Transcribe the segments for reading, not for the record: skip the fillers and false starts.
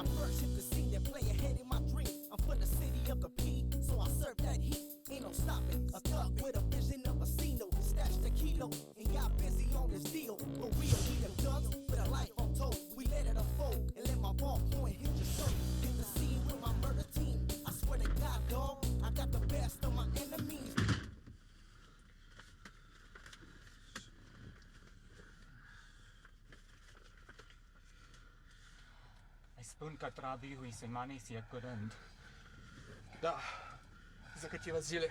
I first hit the scene, they play ahead in my dream. I'm from the city of the P, so I serve that heat. Ain't no stopping, a thug with a vision of a casino. Stashed a kilo and got busy on this deal. For real, we them thugs with a life untold. We let it unfold and let my ball point hit your soul. Hit the scene with my murder team. I swear to God, dog, I got the best of my enemies. Ai spun că Traviu îi se manesi e curând. Da, za câteva zile.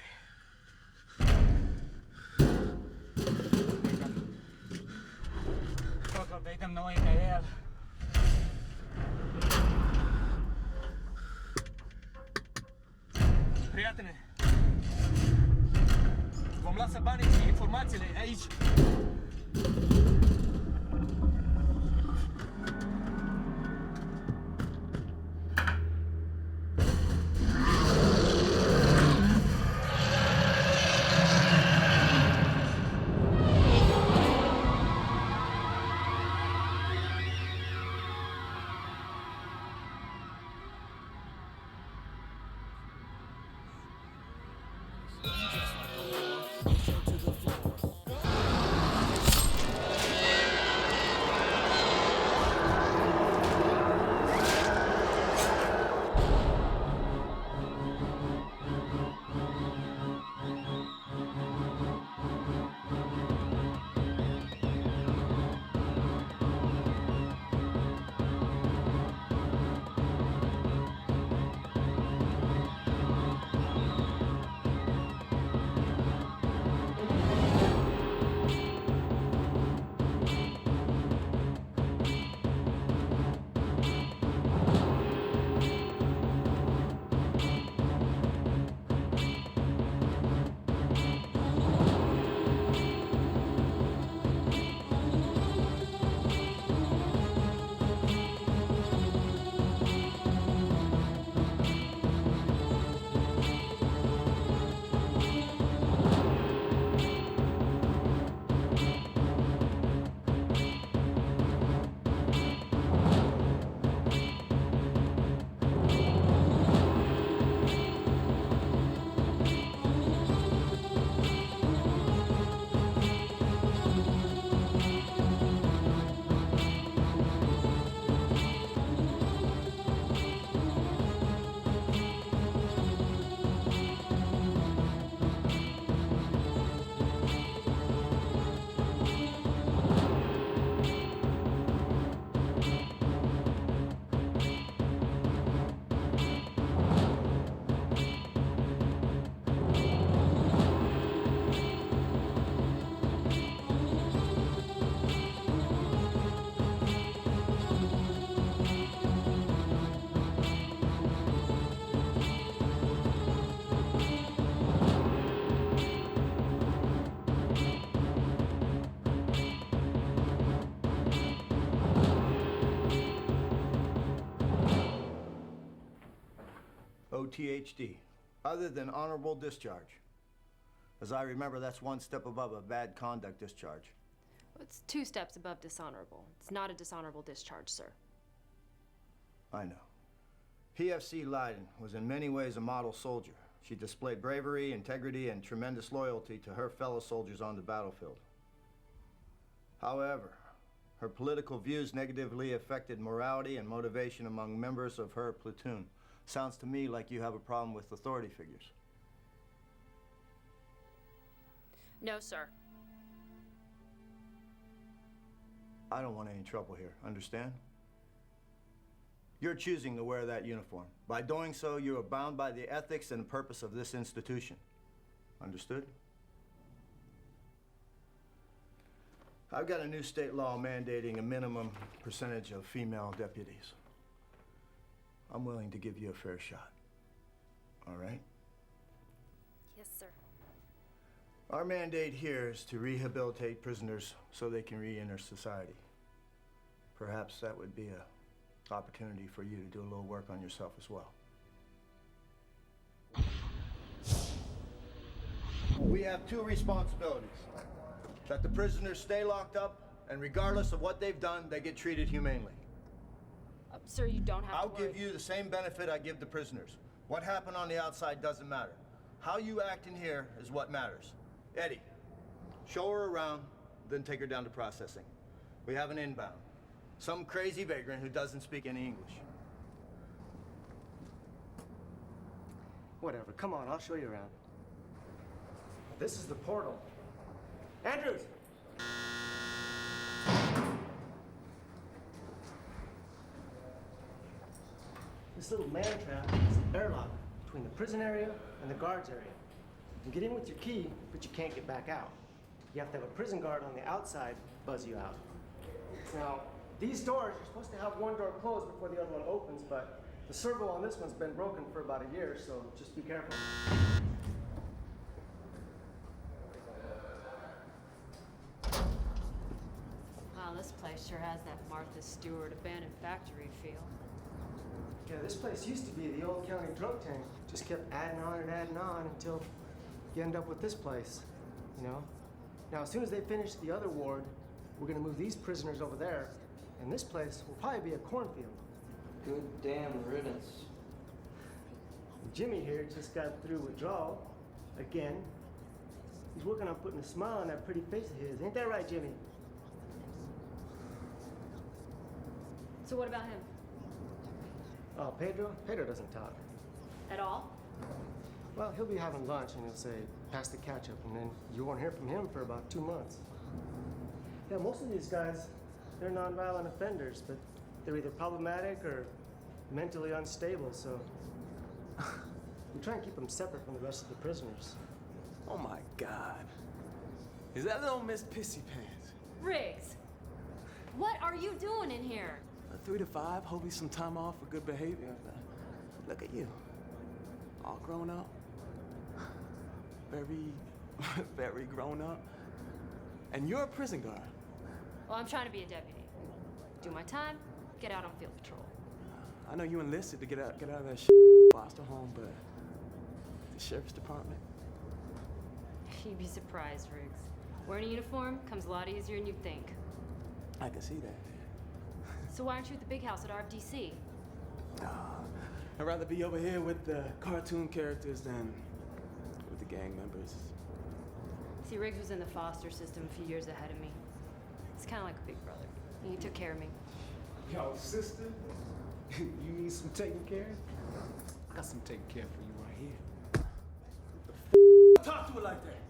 Totul vedem noi de el. Prietene, vom lăsa banii și informațiile aici. OTHD, other than honorable discharge. As I remember, that's one step above a bad conduct discharge. It's 2 steps above dishonorable. It's not a dishonorable discharge, sir. I know. PFC Leiden was in many ways a model soldier. She displayed bravery, integrity, and tremendous loyalty to her fellow soldiers on the battlefield. However, her political views negatively affected morality and motivation among members of her platoon. Sounds to me like you have a problem with authority figures. No, sir. I don't want any trouble here, understand? You're choosing to wear that uniform. By doing so, you are bound by the ethics and purpose of this institution. Understood? I've got a new state law mandating a minimum percentage of female deputies. I'm willing to give you a fair shot. All right? Yes, sir. Our mandate here is to rehabilitate prisoners so they can re-enter society. Perhaps that would be an opportunity for you to do a little work on yourself as well. We have 2 responsibilities. That the prisoners stay locked up, and regardless of what they've done, they get treated humanely. Sir, you don't have I'll to worry. give you the same benefit I give the prisoners. What happened on the outside doesn't matter. How you act in here is what matters. Eddie, show her around, then take her down to processing. We have an inbound. Some crazy vagrant who doesn't speak any English. Whatever, come on, I'll show you around. This is the portal. Andrews! This little man trap is an airlock between the prison area and the guards area. You can get in with your key, but you can't get back out. You have to have a prison guard on the outside buzz you out. Now, these doors, you're supposed to have one door closed before the other one opens, but the servo on this one's been broken for about a year, so just be careful. Wow, this place sure has that Martha Stewart abandoned factory feel. Yeah, this place used to be the old county drug tank. Just kept adding on until you end up with this place, you know? Now, as soon as they finish the other ward, we're gonna move these prisoners over there, and this place will probably be a cornfield. Good damn riddance. Jimmy here just got through withdrawal again. He's working on putting a smile on that pretty face of his. Ain't that right, Jimmy? So what about him? Oh, Pedro? Pedro doesn't talk. At all? Well, he'll be having lunch and he'll say, pass the ketchup, and then you won't hear from him for about 2 months. Yeah, most of these guys, they're nonviolent offenders, but they're either problematic or mentally unstable, so we try and keep them separate from the rest of the prisoners. Oh my God. Is that little Miss Pissy Pants? Riggs! What are you doing in here? 3 to 5, hopefully some time off for good behavior. Look at you. All grown up. Very, very grown up. And you're a prison guard. Well, I'm trying to be a deputy. Do my time, get out on field patrol. I know you enlisted to get out of that foster home, but the sheriff's department. You'd be surprised, Riggs. Wearing a uniform comes a lot easier than you'd think. I can see that. So why aren't you at the big house at RFDC? I'd rather be over here with the cartoon characters than with the gang members. See, Riggs was in the foster system a few years ahead of me. It's kind of like a big brother. He took care of me. Yo, sister, you need some taking care? I got some taking care for you right here. Talk to her like that.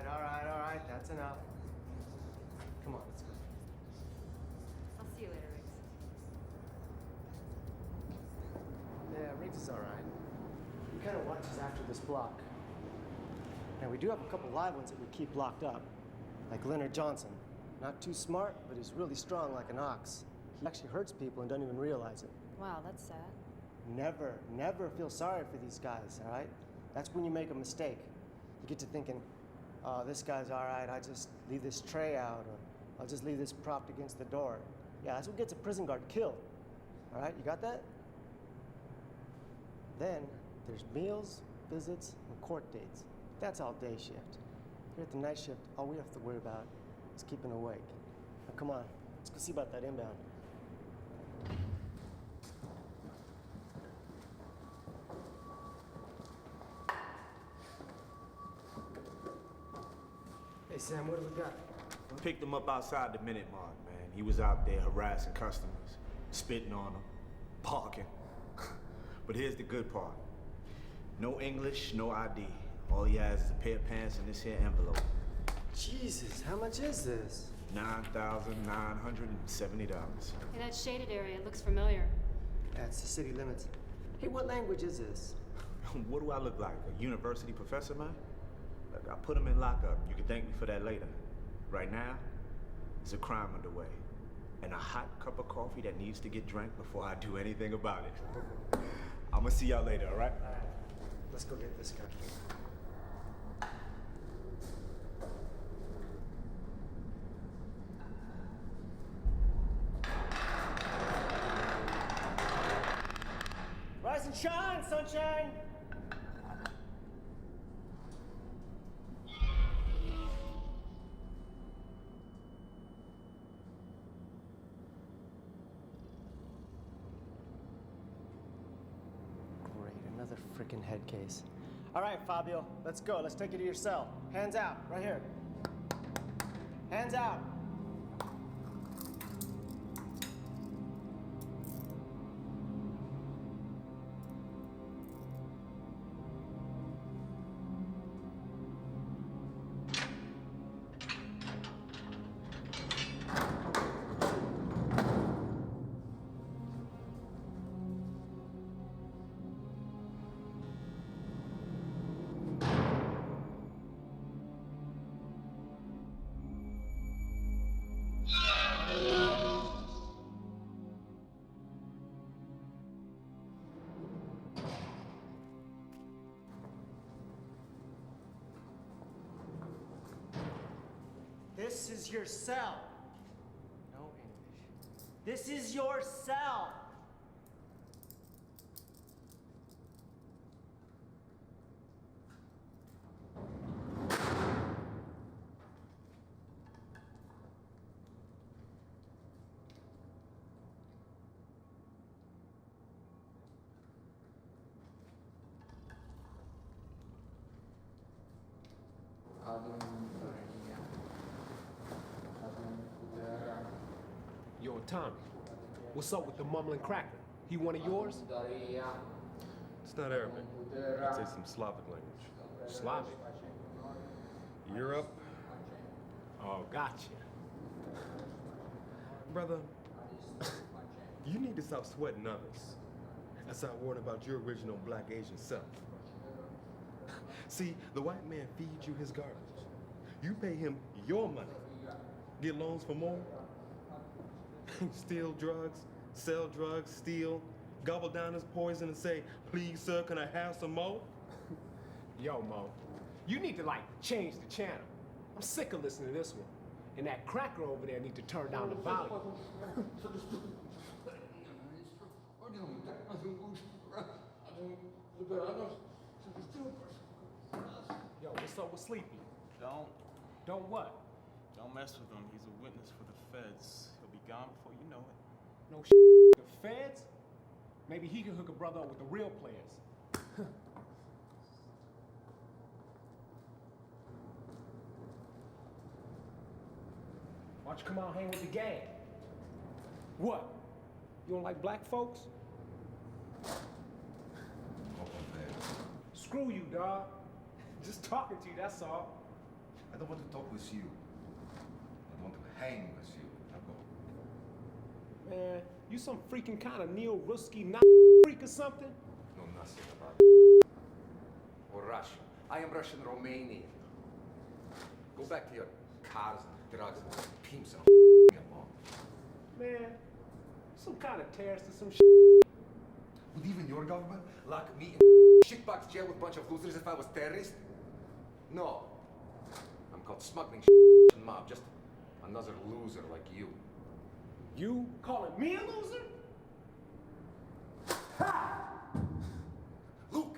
All right, that's enough. Come on, let's go. I'll see you later, Riggs. Yeah, Riggs is all right. He kind of watches after this block. Now, we do have a couple live ones that we keep locked up, like Leonard Johnson. Not too smart, but he's really strong like an ox. He actually hurts people and doesn't even realize it. Wow, that's sad. Never feel sorry for these guys, all right? That's when you make a mistake. You get to thinking, oh, this guy's all right, I just leave this tray out, or I'll just leave this propped against the door. Yeah, that's what gets a prison guard killed, all right? You got that? Then there's meals, visits, and court dates. That's all day shift. Here at the night shift, all we have to worry about is keeping awake. Now, come on, let's go see about that inbound. Hey, Sam, what do we got? Picked him up outside the Minute Mark, man. He was out there harassing customers, spitting on them, barking. But here's the good part. No English, no ID. All he has is a pair of pants and this here envelope. Jesus, how much is this? $9,970. Hey, that shaded area looks familiar. That's the city limits. Hey, what language is this? What do I look like, a university professor, man? Look, I put him in lockup. You can thank me for that later. Right now, there's a crime underway. And a hot cup of coffee that needs to get drank before I do anything about it. I'm gonna see y'all later, all right? All right, let's go get this guy. Rise and shine, sunshine! frickin' head case. All right, Fabio, let's go. Let's take you to your cell. Hands out, right here. Hands out. This is your cell. No English. This is your cell. Yo, Tommy, what's up with the mumbling cracker? He one of yours? It's not Arabic. I'd say some Slavic language. Slavic? Europe? Oh, gotcha. Brother, you need to stop sweating others and start worrying about your original black Asian self. See, the white man feeds you his garbage. You pay him your money. Get loans for more. Steal drugs, sell drugs, steal, gobble down his poison and say, please, sir, can I have some more? Yo, Mo, you need to, like, change the channel. I'm sick of listening to this one. And that cracker over there need to turn down the volume. Yo, what's up with Sleepy? Don't what? Don't mess with him. He's a witness for the feds. He'll be gone before you know it. No shit. The feds? Maybe he can hook a brother up with the real players. Why don't you come out hang with the gang? What? You don't like black folks? Screw you, dawg. Just talking to you, that's all. I don't want to talk with you. I want to hang with you. Now go. Man, you some freaking kind of neo-Ruski freak or something? Know nothing about it. Or Russian. I am Russian Romanian. Go back to your cars and drugs and pimps and Man, some kind of terrorist or some Would even your government lock me in shitbox jail with a bunch of losers if I was terrorist? No. I'm called smuggling mob, just another loser like you. You calling me a loser? Ha! Look,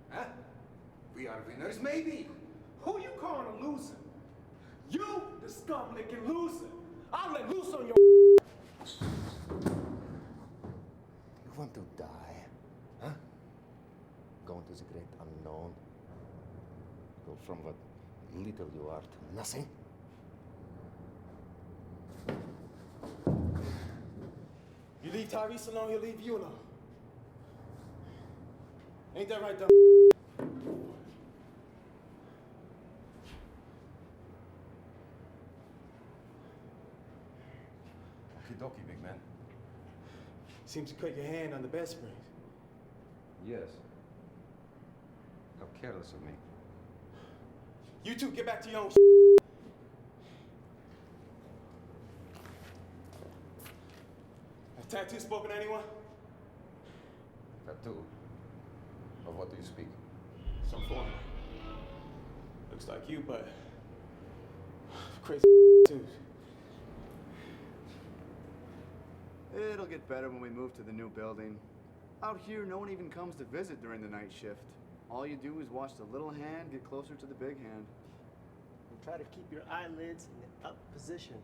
huh? We are winners, maybe. Who you calling a loser? You, the scum-licking loser. I'll let loose on your You want to die, huh? Go into the great unknown. Go from what little you are to nothing. You leave Tyrese alone, he'll leave you alone. Ain't that right, Doc? Okie dokie, big man. Seems you cut your hand on the bed springs. Yes. How careless of me. You two get back to your own Has Tattoo spoken to anyone? Tattoo? Of what do you speak? Some foreigner. Looks like you, but crazy too. It'll get better when we move to the new building. Out here, no one even comes to visit during the night shift. All you do is watch the little hand get closer to the big hand. And try to keep your eyelids in the up position.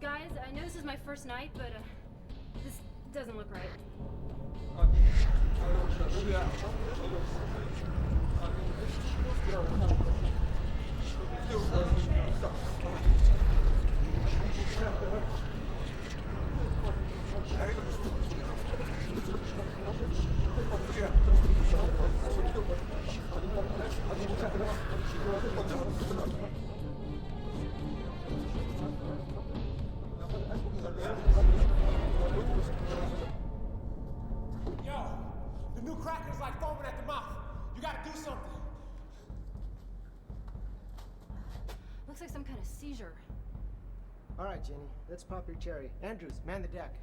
Guys, I know this is my first night, but this doesn't look right. Yo, the new cracker's like foaming at the mouth. You gotta do something. Looks like some kind of seizure. All right, Jenny, let's pop your cherry. Andrews, man the deck.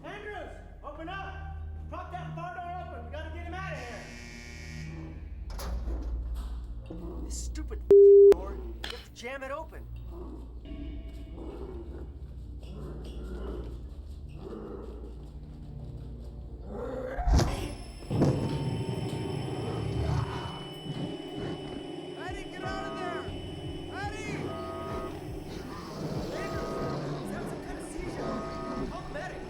Andrews, open up! Prop that far door open. We gotta get him out of here. This stupid door. You have to jam it open. Eddie, get out of there! Eddie! Andrews, he's having some kind of seizure. Call the medic.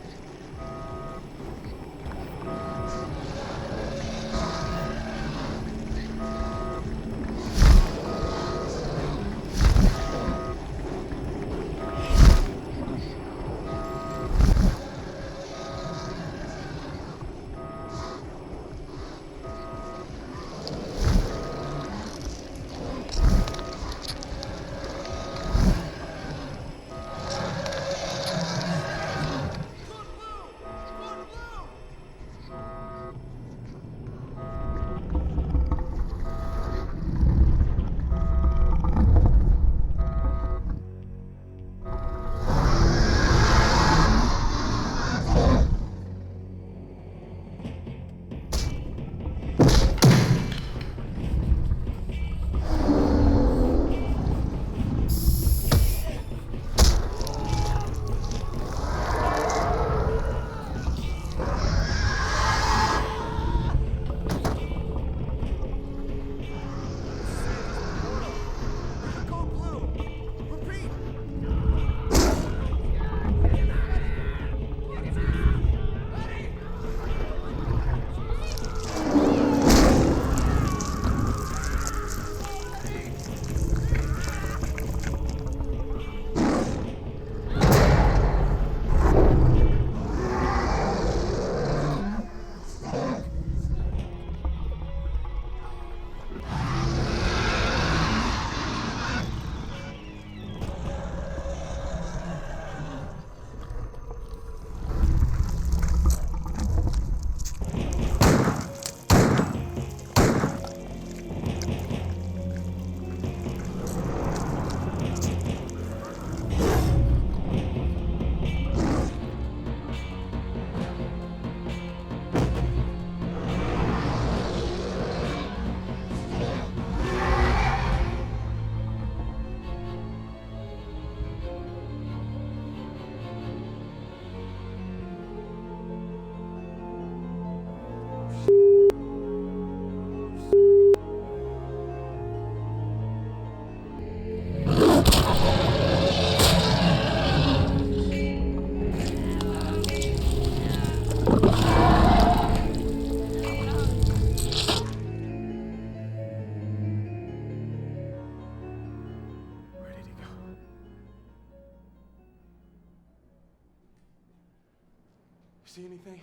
see anything?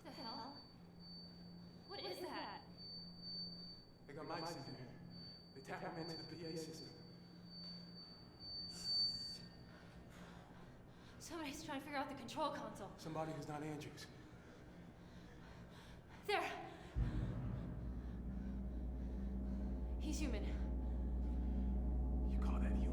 What the hell? What is that? They got mics in there. They tap them into the PA system. Somebody's trying to figure out the control console. Somebody who's not Andrews. There! He's human. You call that human?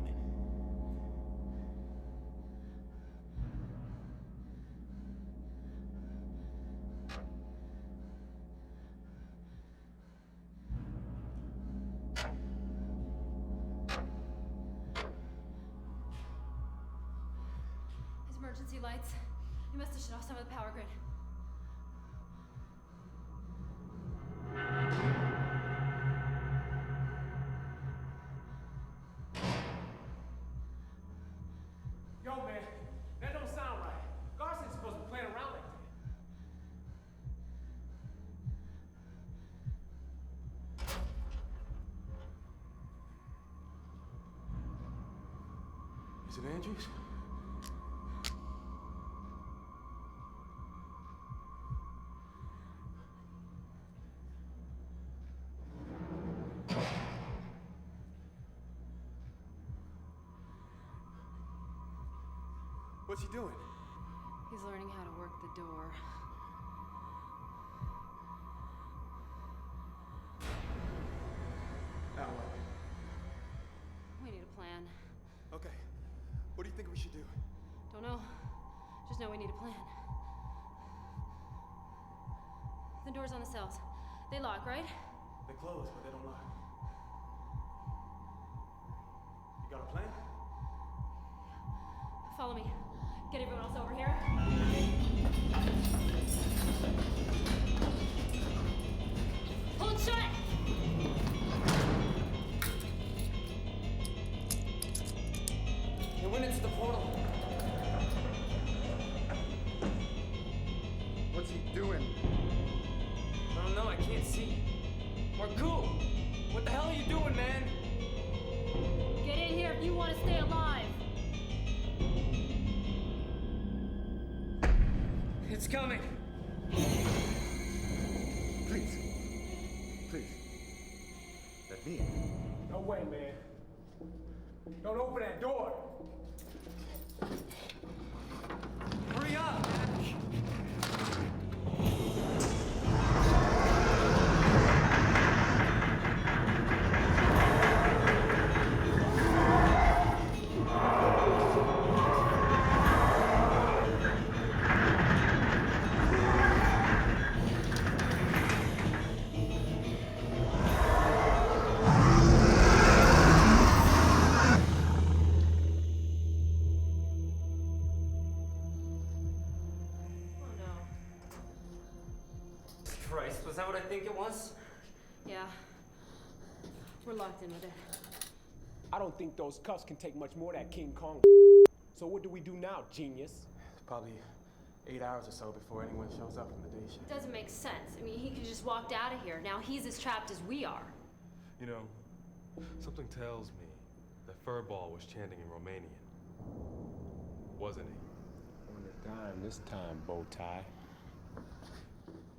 His emergency lights. He must have shut off some of the power grid. Yo, man, that don't sound right. Garson's supposed to be playing around like that. Is it Andrews? What's he doing? He's learning how to work the door. Now what? We need a plan. Okay. What do you think we should do? Don't know. Just know we need a plan. The doors on the cells. They lock, right? They close, but they don't lock. You got a plan? Follow me. Get everyone else over here. Hold shut! It went into the portal. What's he doing? I don't know, I can't see. Marcoux! What the hell are you doing, man? Get in here if you want to stay alive. It's coming. Please. Please. Let me in. No way, man. Don't open that door. Hurry up! Christ, was that what I think it was? Yeah. We're locked in with it. I don't think those cuffs can take much more of that King Kong. So what do we do now, genius? It's probably 8 hours or so before anyone shows up from the day shift. It doesn't make sense. I mean, he could just walked out of here. Now he's as trapped as we are. You know, something tells me that Furball was chanting in Romanian. Wasn't he? On the dime this time, Bowtie.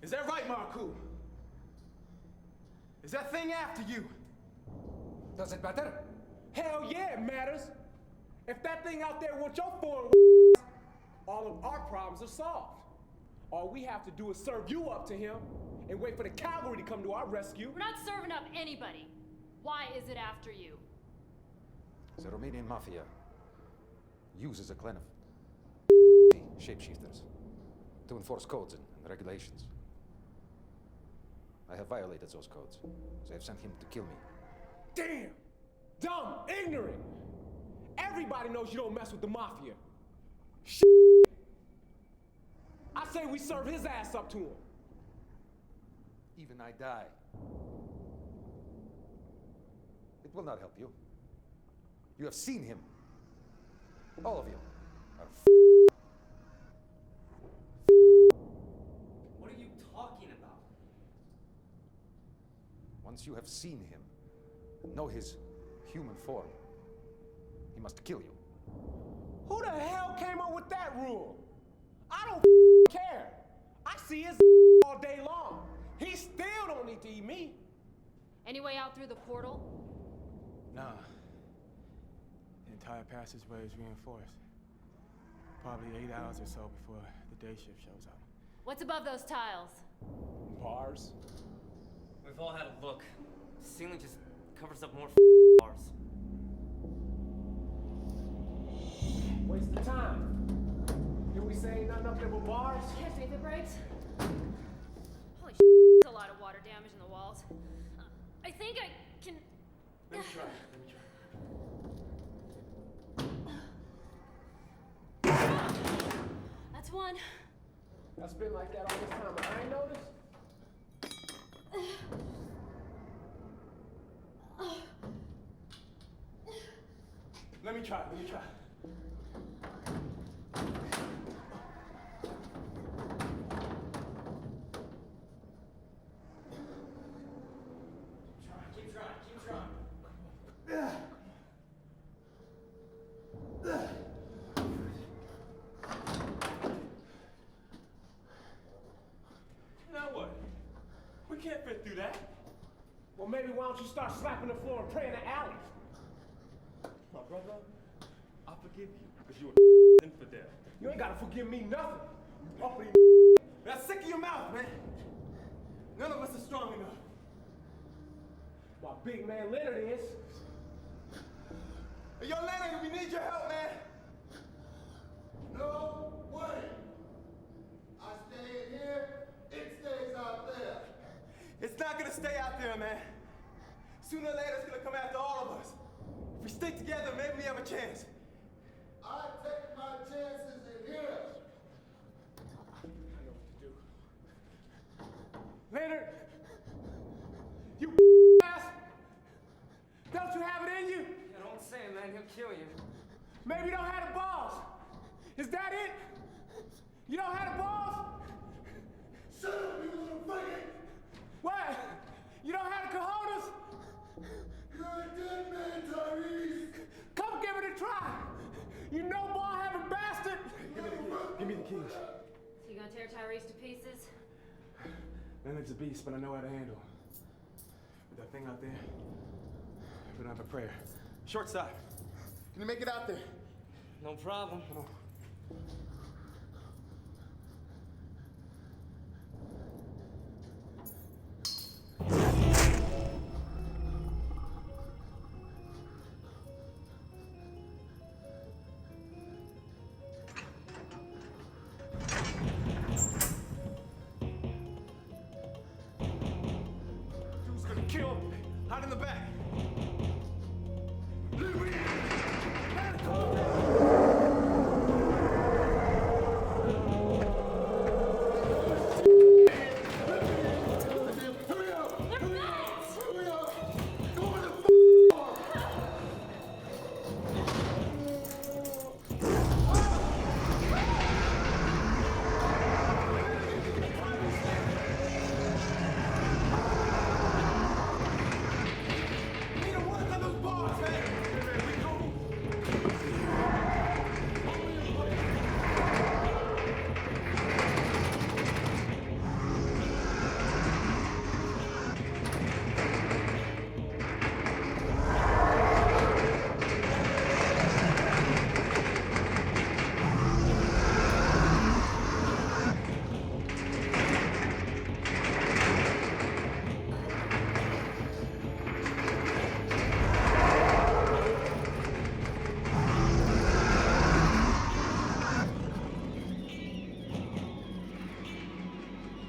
Is that right, Marcoux? Is that thing after you? Does it matter? Hell yeah, it matters. If that thing out there wants your foreign all of our problems are solved. All we have to do is serve you up to him and wait for the cavalry to come to our rescue. We're not serving up anybody. Why is it after you? The Romanian mafia uses a clan of shapeshifters to enforce codes and regulations. I have violated those codes. They have sent him to kill me. Damn! Dumb! Ignorant! Everybody knows you don't mess with the mafia. I say we serve his ass up to him. Even I die. It will not help you. You have seen him. All of you are What are you talking about? Once you have seen him and know his human form, he must kill you. Who the hell came up with that rule? I don't care. I see his all day long. He still don't need to eat me. Any way out through the portal? Nah. The entire passageway is reinforced. Probably 8 hours or so before the day shift shows up. What's above those tiles? Bars? We've all had a look. The ceiling just covers up more bars. Waste of time. Here we say ain't nothing up there but bars? Catch me if it breaks. Holy shit, that's a lot of water damage in the walls. I think I can... Let me try. That's one. That's been like that all this time, but I ain't noticed. Let me try. Keep trying. Now what? We can't fit through that. Well, maybe why don't you start slapping the floor and praying to alley? My brother, I forgive you because you're an infidel. You ain't gotta forgive me nothing. Uppity. Now sick of your mouth, man. None of us are strong enough. My big man Leonard is. Hey, yo, Leonard, we need your help, man. No way. I stay in here, it stays out there. It's not gonna stay out there, man. Sooner or later, it's gonna come after all of us. If we stick together, maybe we have a chance. I take my chances in here. I know what to do. Leonard, you ass! Don't you have it in you? Yeah, don't say it, man. He'll kill you. Maybe you don't have the balls. Is that it? You don't have the balls? Shut up, you little faggot! What? You don't have the cojones? You're a dead man, Tyrese! Come give it a try. You know ball having bastard. Give me the keys. So you gonna tear Tyrese to pieces? Leonard's a beast, but I know how to handle. With that thing out there, we don't have a prayer. Short side. Can you make it out there? No problem. Come on. Dude's gonna kill him. Hide in the back. Leave me! Let it go!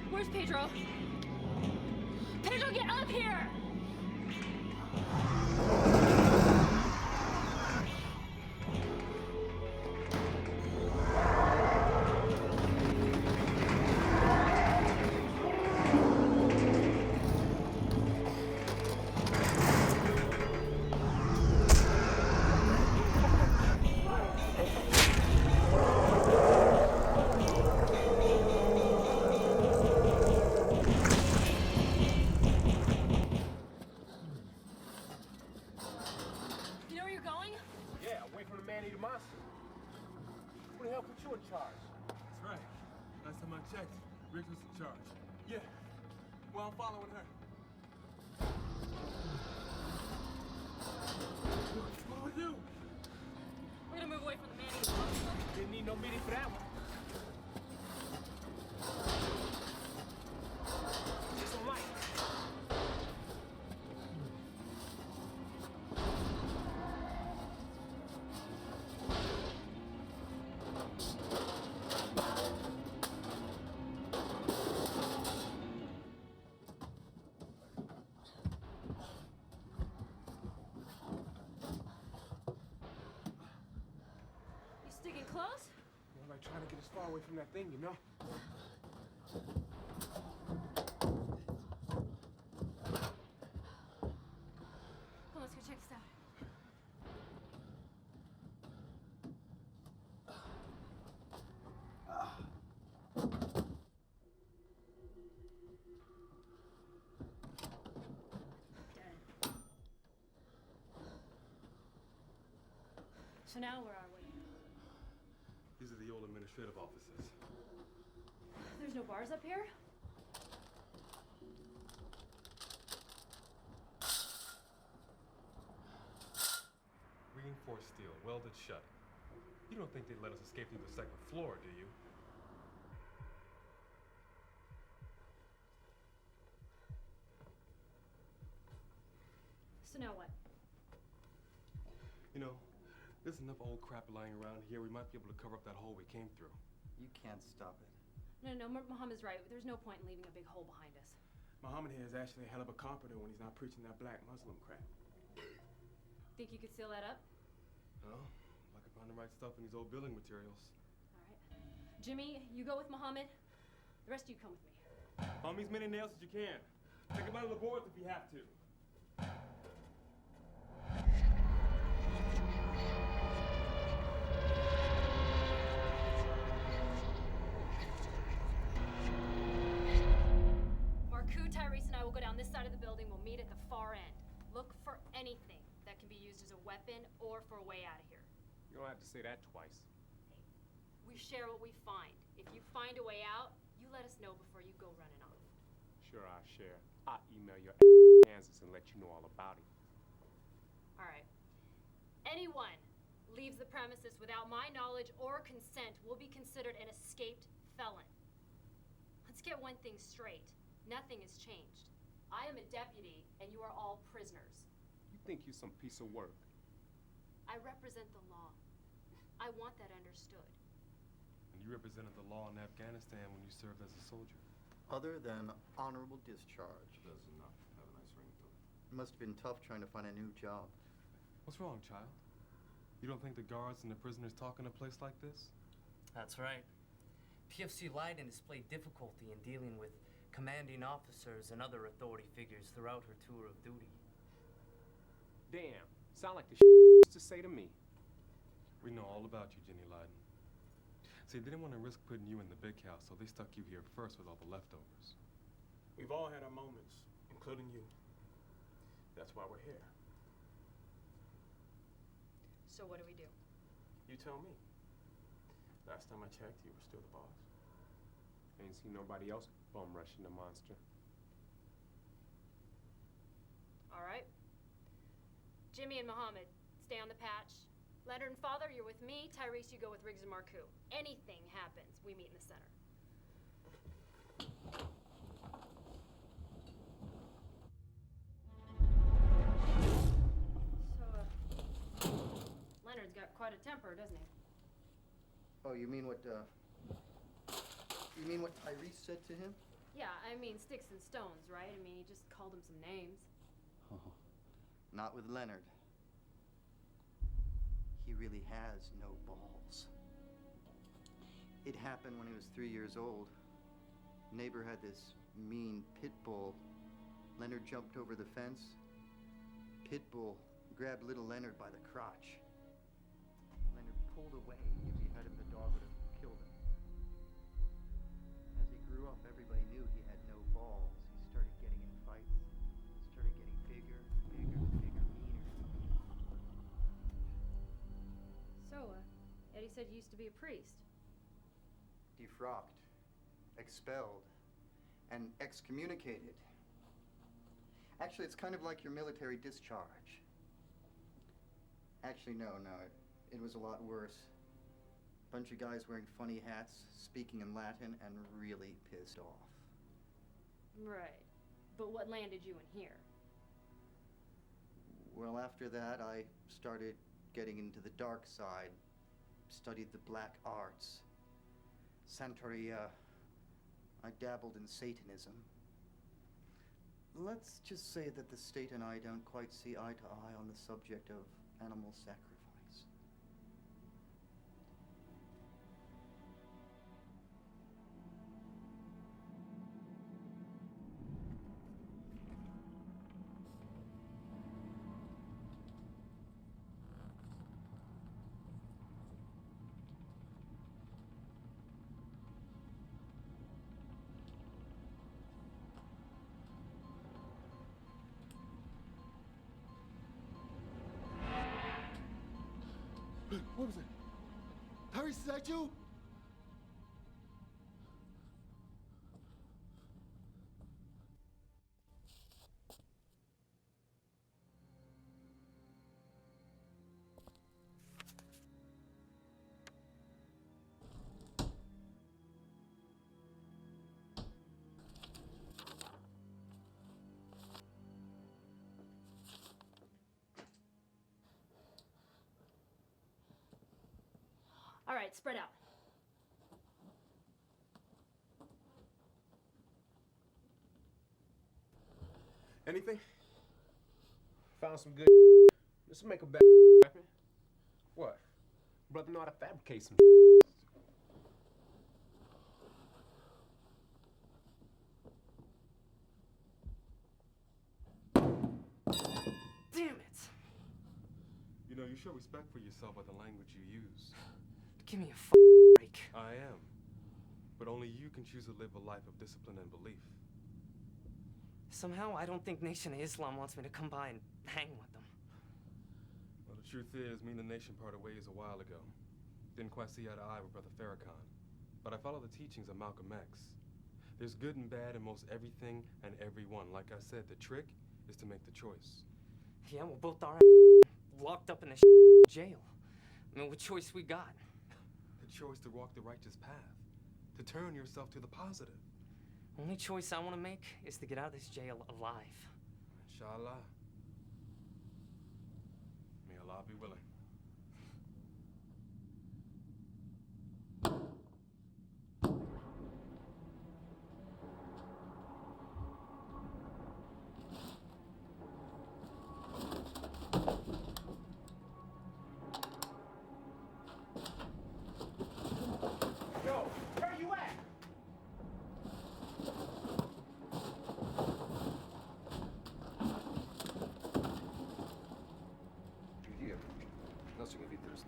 Where's Pedro? Pedro, get up here! Yeah, away from the man-eater monster. the hell put you in charge? That's right. Last time I checked, Riggs was in charge. Yeah. Well, I'm following her. What's wrong with you? We're gonna move away from the man. Didn't need no meeting for that one. Get some light. You sticking close? I'm like trying to get as far away from that thing, you know? Come on, let's go check this out. Dead. So now where are we? These are the old administrative offices. There's no bars up here? Reinforced steel, welded shut. You don't think they'd let us escape through the second floor, do you? So now what? You know, there's enough old crap lying around here. We might be able to cover up that hole we came through. You can't stop it. No, Muhammad's right. There's no point in leaving a big hole behind us. Muhammad here is actually a hell of a carpenter when he's not preaching that black Muslim crap. Think you could seal that up? Well, if I can find the right stuff in these old building materials. All right. Jimmy, you go with Muhammad. The rest of you come with me. Find me as many nails as you can. Take them out of the boards if you have to. Marku, Tyrese, and I will go down this side of the building. We'll meet at the far end. Look for anything that can be used as a weapon or for a way out of here. You don't have to say that twice. We share what we find. If you find a way out, you let us know before you go running off. Sure, I'll share. I'll email your Kansas and let you know all about it. All right. Anyone leaves the premises without my knowledge or consent will be considered an escaped felon. Let's get one thing straight. Nothing has changed. I am a deputy, and you are all prisoners. You think you some piece of work? I represent the law. I want that understood. And you represented the law in Afghanistan when you served as a soldier. Other than honorable discharge. That's enough. Have a nice ring to it. It must have been tough trying to find a new job. What's wrong, child? You don't think the guards and the prisoners talk in a place like this? That's right. PFC Leiden displayed difficulty in dealing with commanding officers and other authority figures throughout her tour of duty. Damn, sound like the to say to me. We know all about you, Jenny Leiden. See, they didn't want to risk putting you in the big house, so they stuck you here first with all the leftovers. We've all had our moments, including you. That's why we're here. So what do we do? You tell me. Last time I checked, you were still the boss. Ain't seen nobody else bum rushing the monster. All right. Jimmy and Muhammad, stay on the patch. Leonard and Father, you're with me. Tyrese, you go with Riggs and Marku. Anything happens, we meet in the center. So, Leonard's got quite a temper, doesn't he? Oh, you mean what Tyrese said to him? Yeah, I mean, sticks and stones, right? I mean, he just called him some names. Oh, not with Leonard. He really has no balls. It happened when he was 3 years old. Neighbor had this mean pit bull. Leonard jumped over the fence. Pit bull grabbed little Leonard by the crotch. Leonard pulled away. If he had him, the dog would have killed him. As he grew up, everybody knew he had no balls. He started getting in fights. Started getting bigger, meaner. So, Eddie said you used to be a priest. Defrocked, expelled, and excommunicated. Actually, it's kind of like your military discharge. Actually, no, it was a lot worse. Bunch of guys wearing funny hats, speaking in Latin, and really pissed off. Right. But what landed you in here? Well, after that, I started getting into the dark side, studied the black arts. Santeria. I dabbled in Satanism. Let's just say that the state and I don't quite see eye to eye on the subject of animal sacrifice. What was that? Tyrese, is that you? All right, spread out. Anything? Found some good. This will make a better weapon. What? Brother know how to fabricate some. Damn it! You know, you show respect for yourself by the language you use. Give me a break. I am. But only you can choose to live a life of discipline and belief. Somehow, I don't think Nation of Islam wants me to come by and hang with them. Well, the truth is, me and the nation parted ways a while ago. Didn't quite see eye to eye with Brother Farrakhan. But I follow the teachings of Malcolm X. There's good and bad in most everything and everyone. Like I said, the trick is to make the choice. Yeah, well, both are locked up in the jail. I mean, what choice we got? The choice to walk the righteous path. To turn yourself to the positive. Only choice I want to make is to get out of this jail alive. Inshallah. May Allah be willing. Yo, where you at? Here, nothing of interest.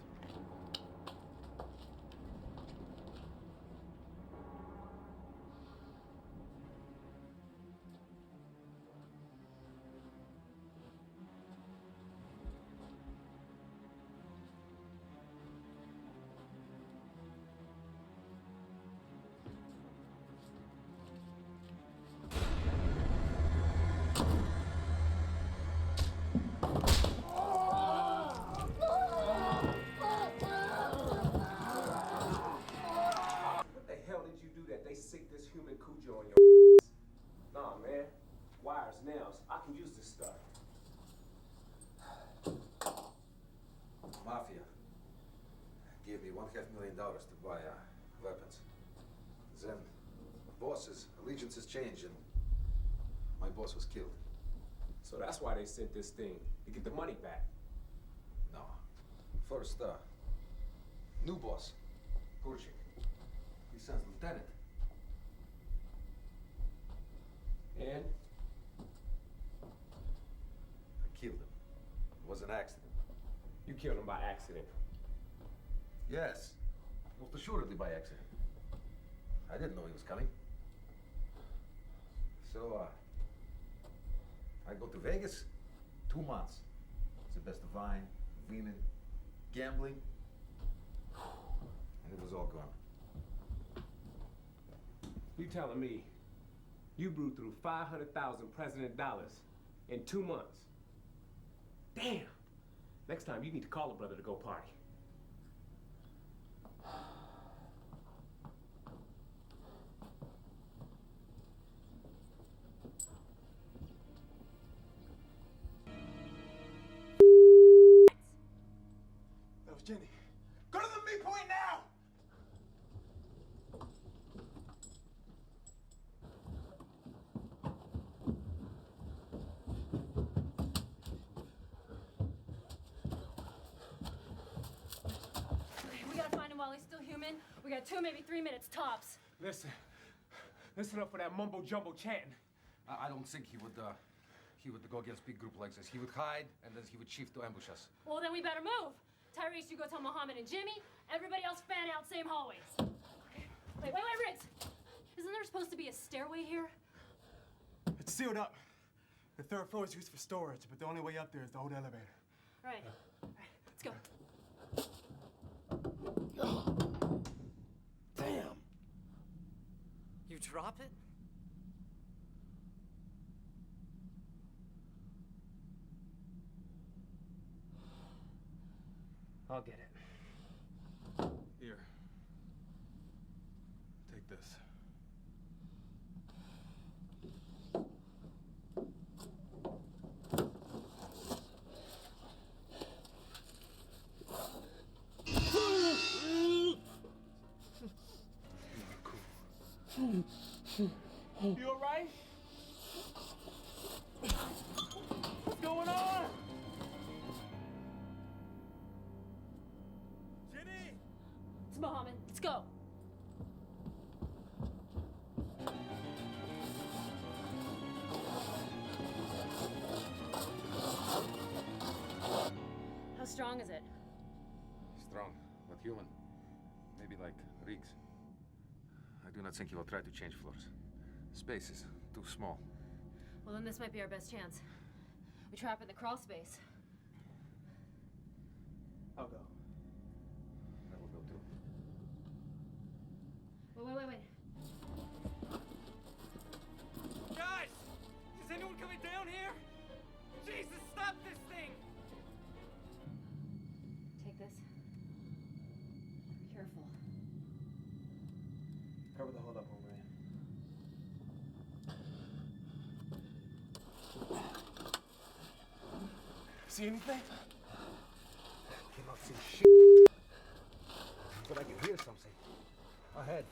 What the hell did you do that they sick this human Cujo on your Nah, man. Wires, nails. I can use this stuff. Mafia gave me $500,000 to buy weapons. Then bosses' allegiances changed and my boss was killed. So that's why they sent this thing, to get the money back. No. First, new boss, Purchik. He sends lieutenant. And? I killed him. It was an accident. You killed him by accident. Yes. Most assuredly by accident. I didn't know he was coming. So, I go to Vegas, 2 months. It's the best of wine, women, gambling. telling me you blew through 500,000 president dollars in 2 months? Damn. Next time, you need to call a brother to go party. That was Jenny. Go to the midpoint now! We gotta find him while he's still human. We got 2, maybe 3 minutes tops. Listen up for that mumbo jumbo chanting. I don't think he would go against big group like this. He would hide, and then he would shift to ambush us. Well, then we better move. Tyrese, you go tell Muhammad and Jimmy. Everybody else fan out, same hallways. Wait, Riggs. Isn't there supposed to be a stairway here? It's sealed up. The 3rd floor is used for storage, but the only way up there is the old elevator. All right, let's go. Damn. You drop it? I'll get it. Here. Take this. You all right? What's going on? Jenny! It's Muhammad. Let's go. How strong is it? Strong, but human. Maybe like Riggs. I do not think he will try to change floors. Space is too small. Well, then this might be our best chance. We trap in the crawl space. I'll go. I will go too. Wait. Guys! Is anyone coming down here? Jesus, stop this thing! Take this. Be careful. Cover the hold up, hombre. See anything? Cannot see shit. But I can hear something. Ahead.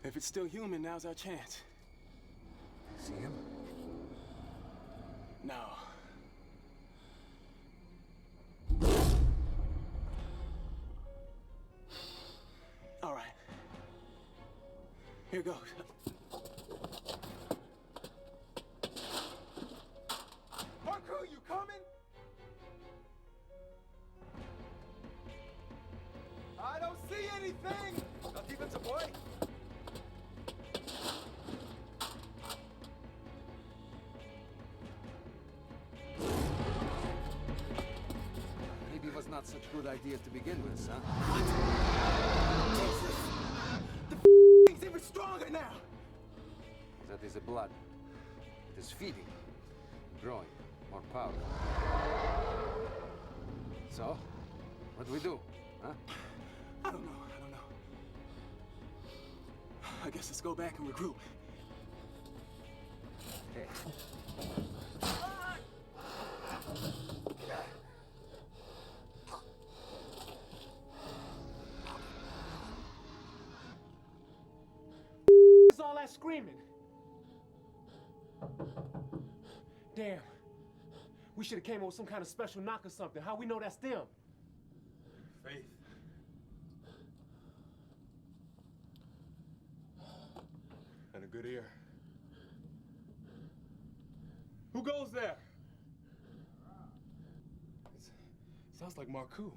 If it's still human, now's our chance. See him? No. All right. Here goes. Parkour, you coming? I don't see anything! Not even the boy? Maybe it was not such a good idea to begin with, huh? The thing's even stronger now! That is the blood. It is feeding, growing, more power. So, what do we do, huh? I don't know. I guess let's go back and regroup. Hey. What's all that screaming? Damn. We should have came up with some kind of special knock or something. How we know that's them? Faith. And a good ear. Who goes there? Sounds like Marcoux.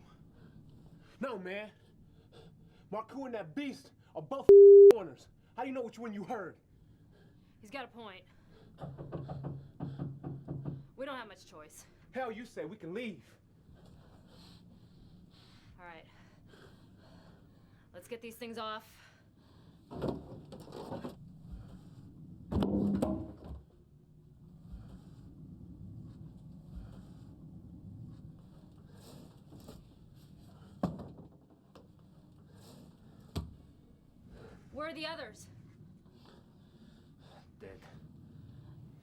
No, man. Marcoux and that beast are both corners. How do you know which one you heard? He's got a point. We don't have much choice. Hell, you say we can leave. All right. Let's get these things off. Where are the others? Dead.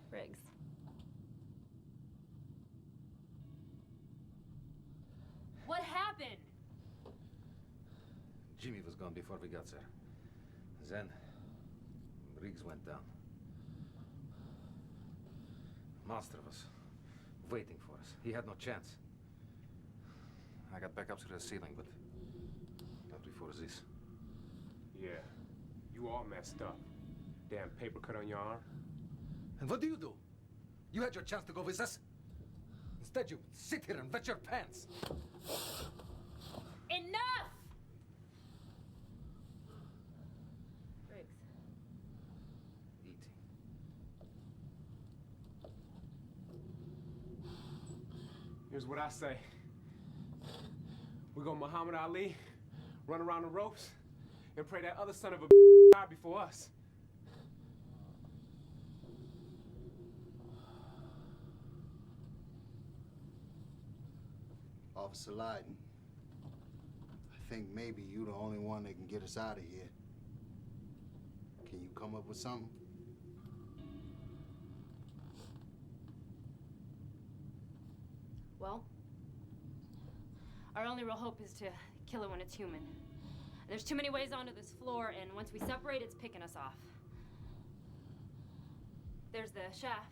Riggs. What happened? Jimmy was gone before we got there. Then, Riggs went down. Monster was waiting for us. He had no chance. I got back up to the ceiling, but not before this. Yeah. You all messed up. Damn paper cut on your arm. And what do? You had your chance to go with us. Instead, you sit here and wet your pants. Enough! Riggs. Eating. Here's what I say. We go Muhammad Ali, run around the ropes, and pray that other son of a die before us. Officer Lyden, I think maybe you the only one that can get us out of here. Can you come up with something? Well, our only real hope is to kill it when it's human. There's too many ways onto this floor, and once we separate, it's picking us off. There's the shaft,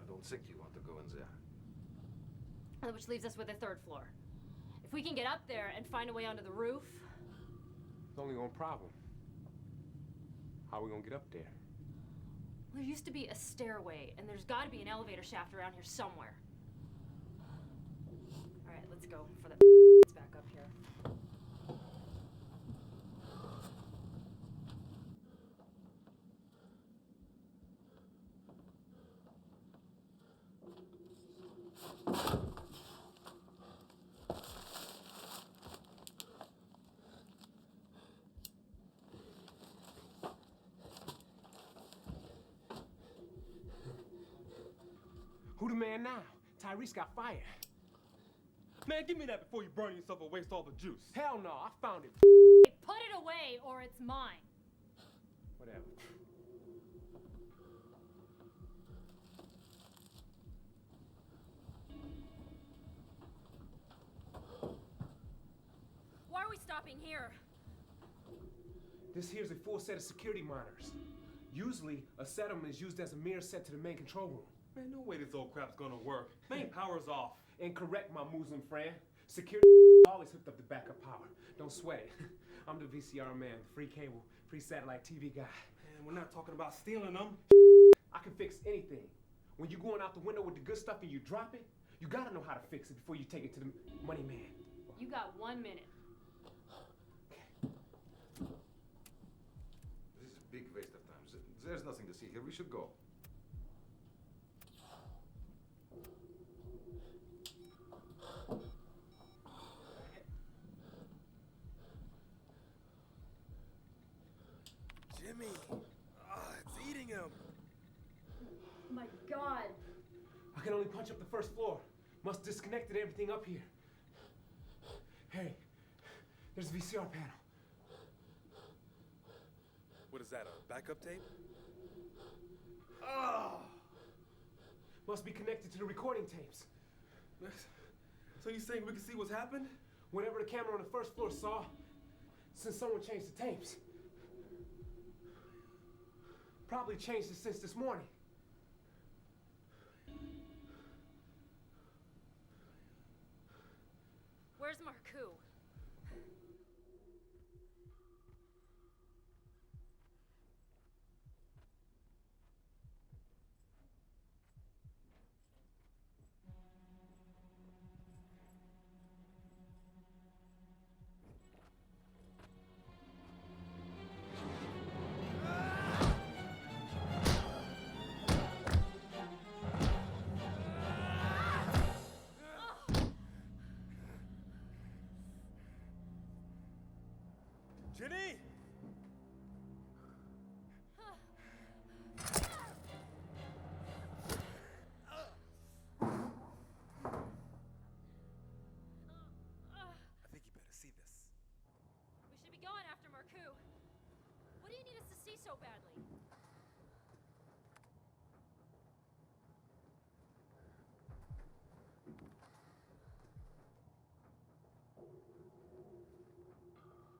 I don't think you want to go in there. which leaves us with a third floor. If we can get up there and find a way onto the roof... There's only one problem. How are we gonna get up there? There used to be a stairway, and there's gotta be an elevator shaft around here somewhere. All right, let's go for the back up here. Who the man now? Tyrese got fired. Man, give me that before you burn yourself and waste all the juice. Hell no, I found it. Hey, put it away, or it's mine. Whatever. Why are we stopping here? This here's a full set of security monitors. Usually, a set of them is used as a mirror set to the main control room. Man, no way this old crap's gonna work. Main power's off. Incorrect, my Muslim friend. Security always hooked up to backup power. Don't sweat it. I'm the VCR man, the free cable, free satellite TV guy. Man, we're not talking about stealing them. I can fix anything. When you're going out the window with the good stuff and you drop it, you gotta know how to fix it before you take it to the money man. You got 1 minute. This is a big waste of time. There's nothing to see here. We should go. Jimmy! It's eating him! My God. I can only punch up the first floor. Must disconnected everything up here. Hey, there's a VCR panel. What is that, a backup tape? Must be connected to the recording tapes. So you saying we can see what's happened? Whatever the camera on the first floor saw, since someone changed the tapes. Probably changed it since this morning. Jenny! I think you better see this. We should be going after Marcoux. What do you need us to see so badly?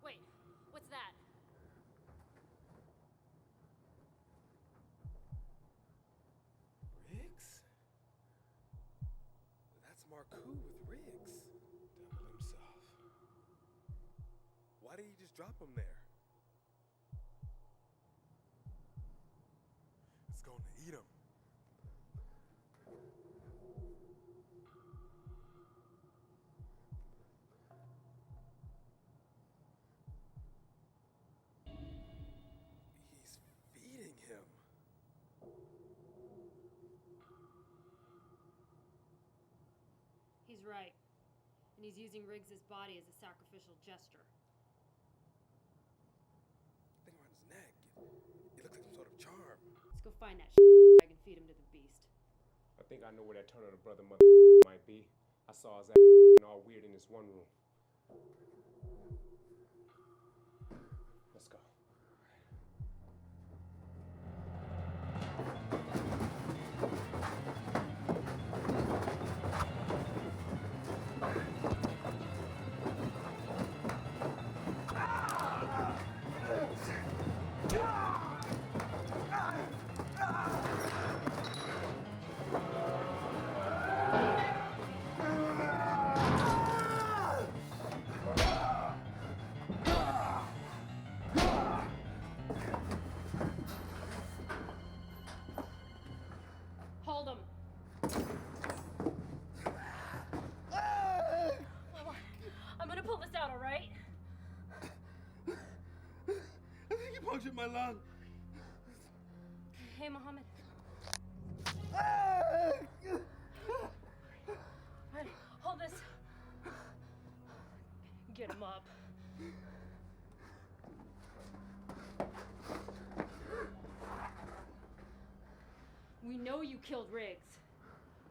Wait, what's that? Riggs? That's Marcoux with Riggs. Devil himself. Why did he just drop him there? It's going to eat him. He's feeding him. He's right. And he's using Riggs's body as a sacrificial gesture. Thing around his neck. It looks like some sort of charm. Let's go find that bag and feed him to the beast. I think I know where that Turner brother mother might be. I saw his ass all weird in this one room. Let's go. Hold him. I'm gonna pull this out, all right? I think he punctured my lung. Hey, Mohammed. Right, hold this. Get him up. We know you killed Riggs.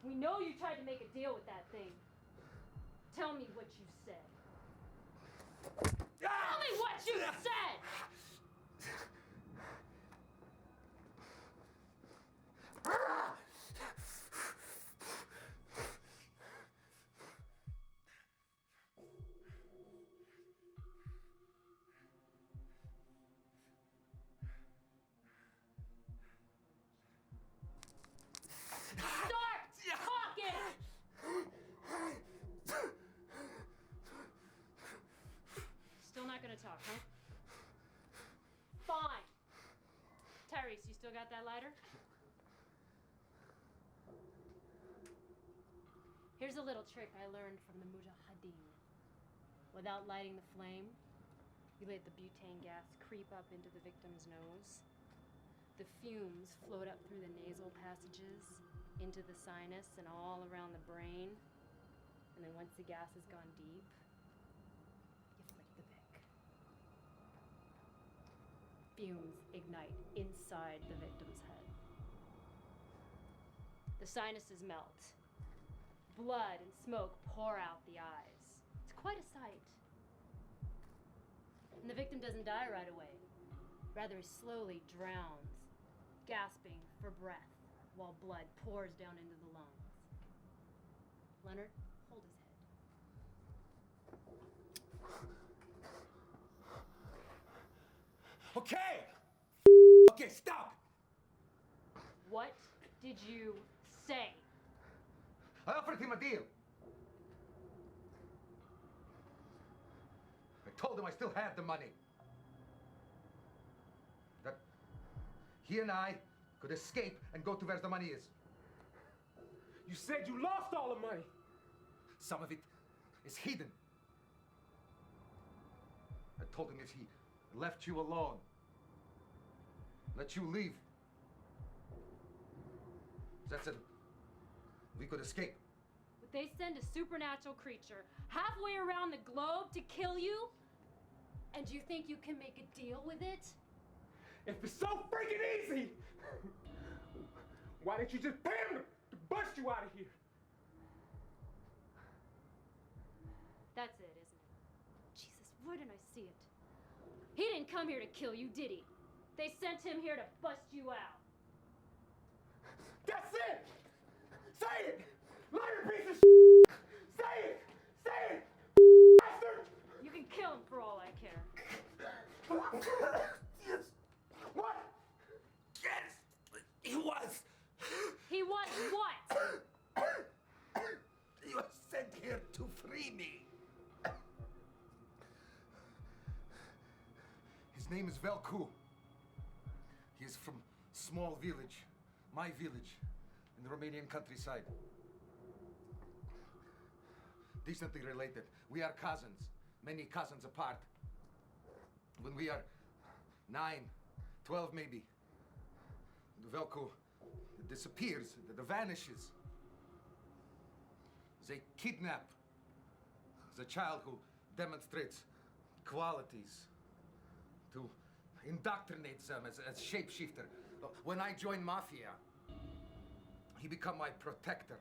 We know you tried to make a deal with that thing. Tell me what you said. Tell me what you said! Start talking! Still not gonna talk, huh? Fine. Tyrese, you still got that lighter? Here's a little trick I learned from the Mujahideen. Without lighting the flame, you let the butane gas creep up into the victim's nose. The fumes float up through the nasal passages, into the sinus, and all around the brain. And then once the gas has gone deep, you flick the pick. Fumes ignite inside the victim's head. The sinuses melt. Blood and smoke pour out the eyes. It's quite a sight. And the victim doesn't die right away. Rather, he slowly drowns, gasping for breath while blood pours down into the lungs. Leonard, hold his head. Okay! Okay, stop! What did you say? I offered him a deal. I told him I still had the money. That he and I could escape and go to where the money is. You said you lost all the money. Some of it is hidden. I told him if he left you alone, let you leave, that's it. We could escape. Would they send a supernatural creature halfway around the globe to kill you? And you think you can make a deal with it? If it's so freaking easy, why didn't you just pay him to bust you out of here? That's it, isn't it? Jesus, why didn't I see it? He didn't come here to kill you, did he? They sent him here to bust you out. That's it! Say it! Liar piece of shit! Say it! Say it! Bastard! You can kill him for all I care. Yes. What? Yes! He was! He was what? He was sent here to free me. His name is Velku. He is from small village, my village, in the Romanian countryside. Decently related. We are cousins, many cousins apart. When we are 9, 12 maybe, Velku disappears, vanishes. They kidnap the child who demonstrates qualities to indoctrinate them as shapeshifter. When I joined Mafia, he became my protector.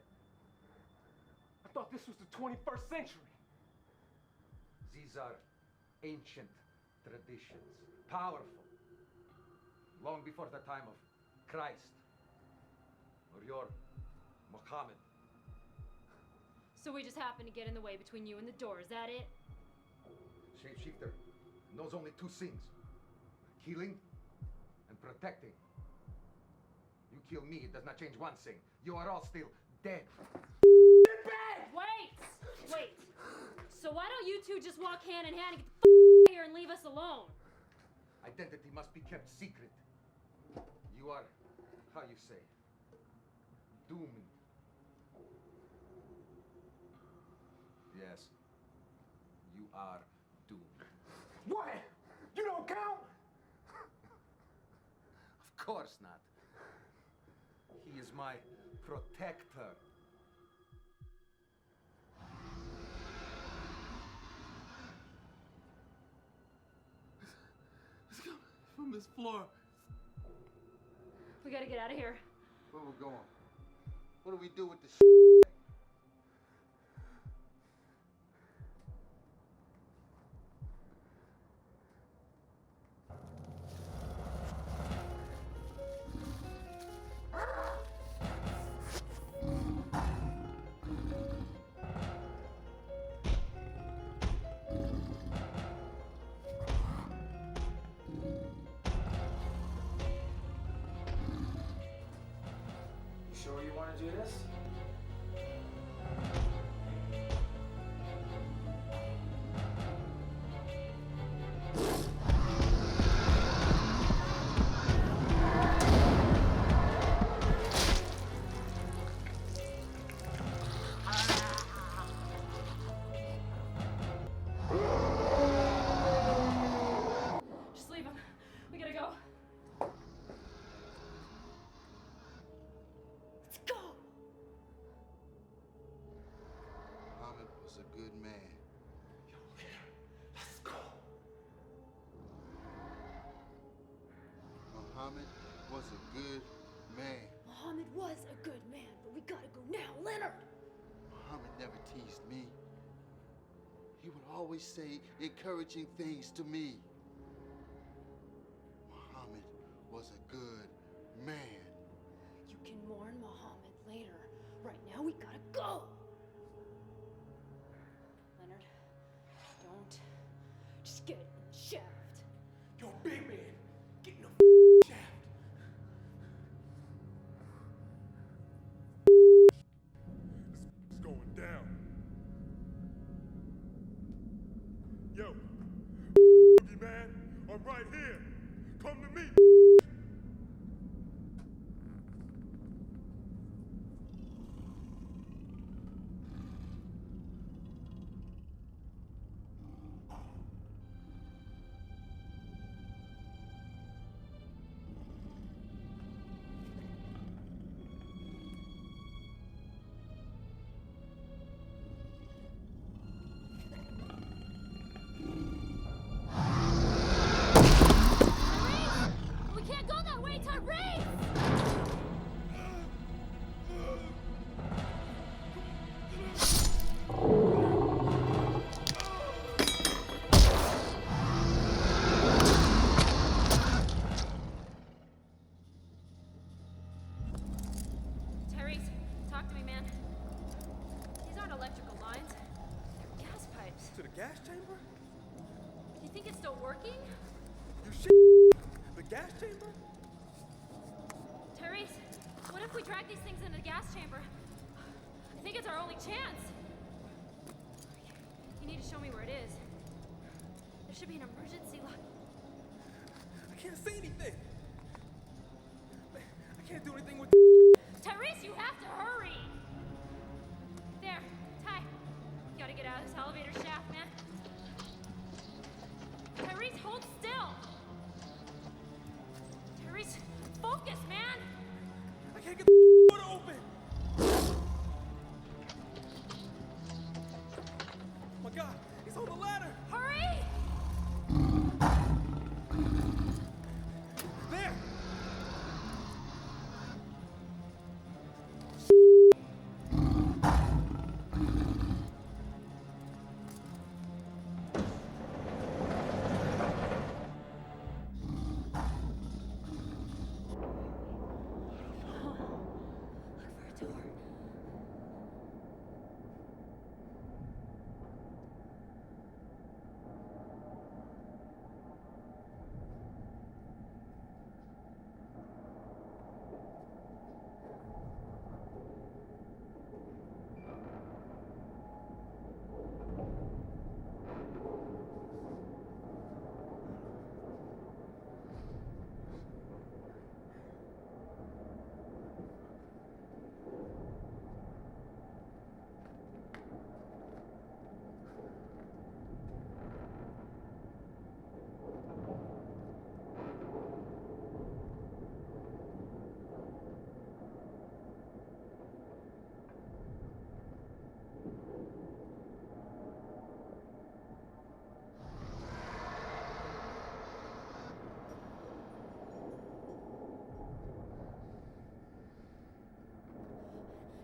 I thought this was the 21st century. These are ancient traditions, powerful, long before the time of Christ or your Muhammad. So we just happened to get in the way between you and the door, is that it? Shapeshifter knows only two things: killing and protecting. You kill me, it does not change one thing. You are all still dead. Wait! So why don't you two just walk hand in hand and get the out of here and leave us alone? Identity must be kept secret. You are, how you say, doomed. Yes, you are doomed. What? You don't count? Of course not. He is my protector. It's coming from this floor. We gotta get out of here. Where we going? What do we do with this? Sure you want to do this? Just leave him. We gotta go. Let's go! Muhammad was a good man. Let's go. Muhammad was a good man. Muhammad was a good man, but we gotta go now, Leonard! Muhammad never teased me. He would always say encouraging things to me. Muhammad was a good man. You can mourn Muhammad later. Right now, we gotta go! Leonard, don't. Just get in the shaft. Yo, big man, get in the shaft. It's going down. Yo, man, I'm right here. Come to me. get these things into the gas chamber. I think it's our only chance. You need to show me where it is. There should be an emergency lock. I can't say anything. I can't do anything with. Tyrese, you have to hurry! There, Ty. You gotta get out of this elevator shaft, man. Tyrese, hold still! Tyrese, focus, man! I can't get the door to open! Oh my god, he's on the ladder! Hurry! There!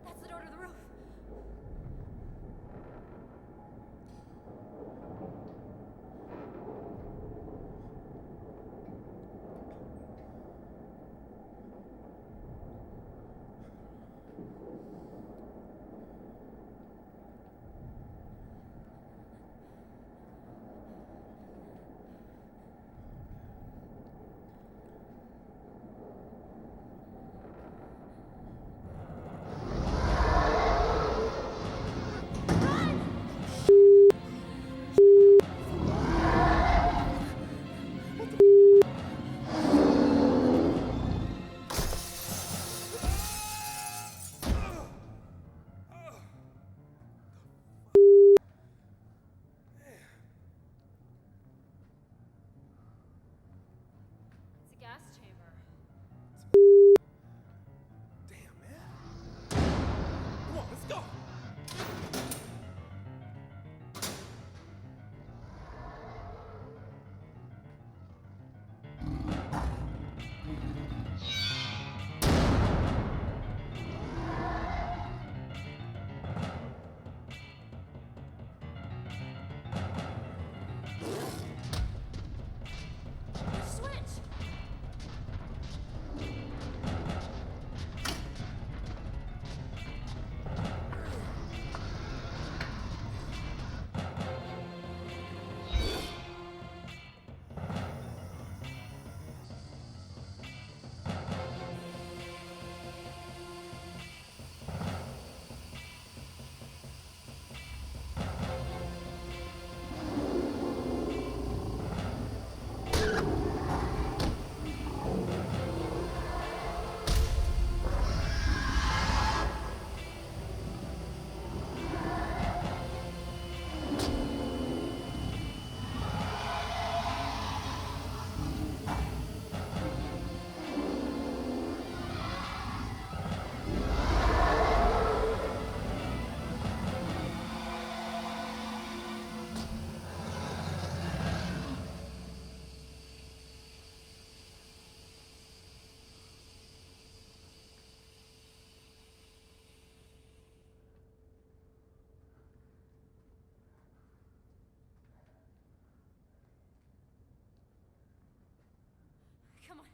That's the door to the roof. It's a gas chamber. Damn, man. Come on, let's go! Switch! Come on.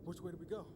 Which way do we go?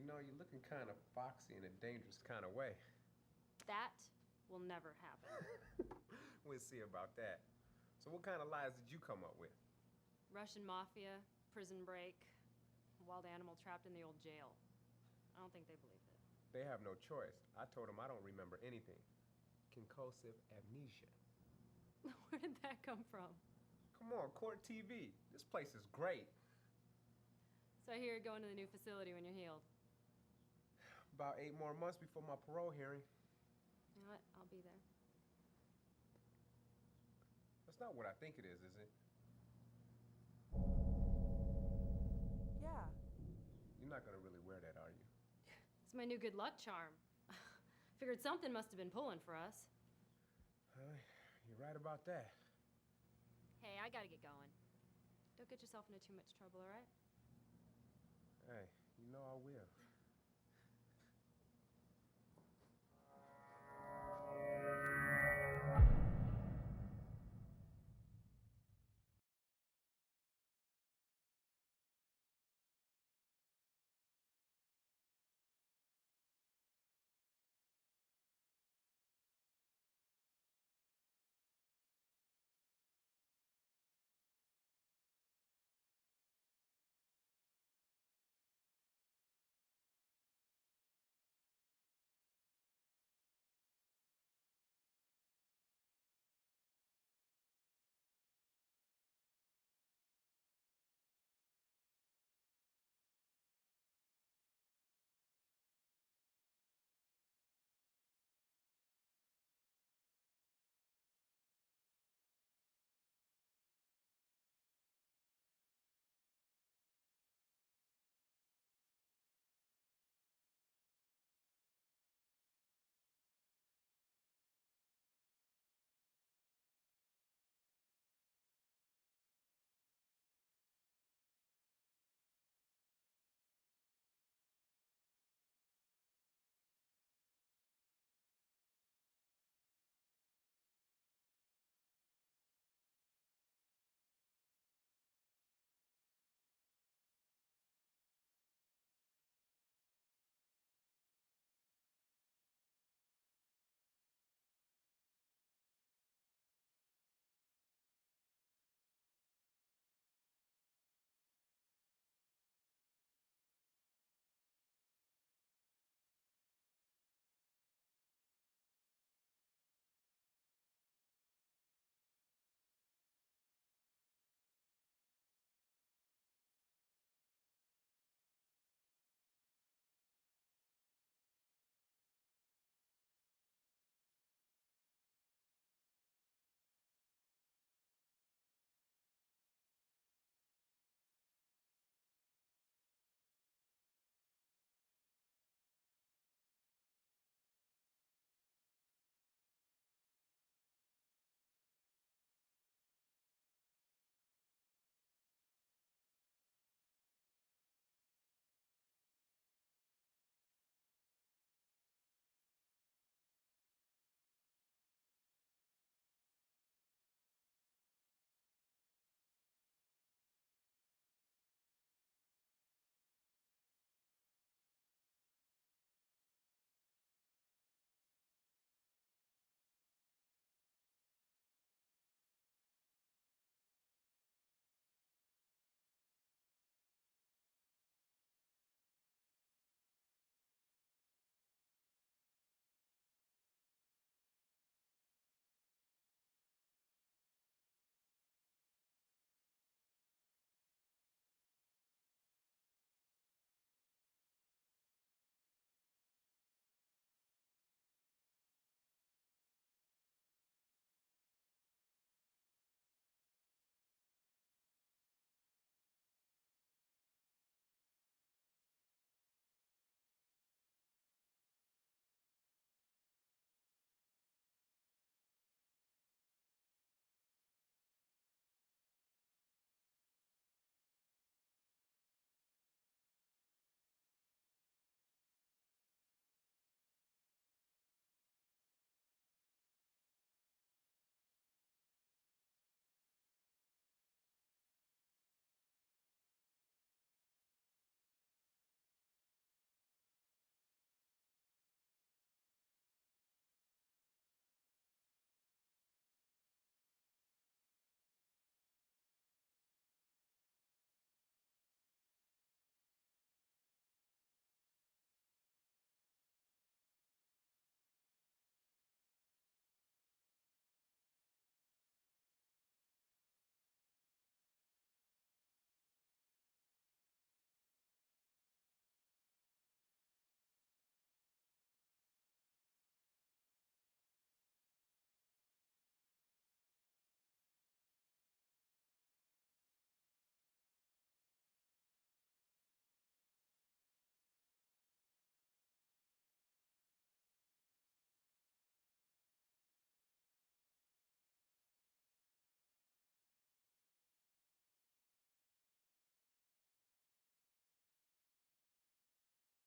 know, you're looking kind of foxy in a dangerous kind of way. That will never happen. We'll see about that. So what kind of lies did you come up with? Russian mafia, prison break, wild animal trapped in the old jail. I don't think they believed it. They have no choice. I told them I don't remember anything. Concussive amnesia. Where did that come from? Come on, Court TV. This place is great. So I hear you're going to the new facility when you're healed. About 8 more months before my parole hearing. You know what? I'll be there. That's not what I think it is it? Yeah. You're not gonna really wear that, are you? It's my new good luck charm. Figured something must have been pulling for us. You're right about that. Hey, I gotta get going. Don't get yourself into too much trouble, all right? Hey, you know I will.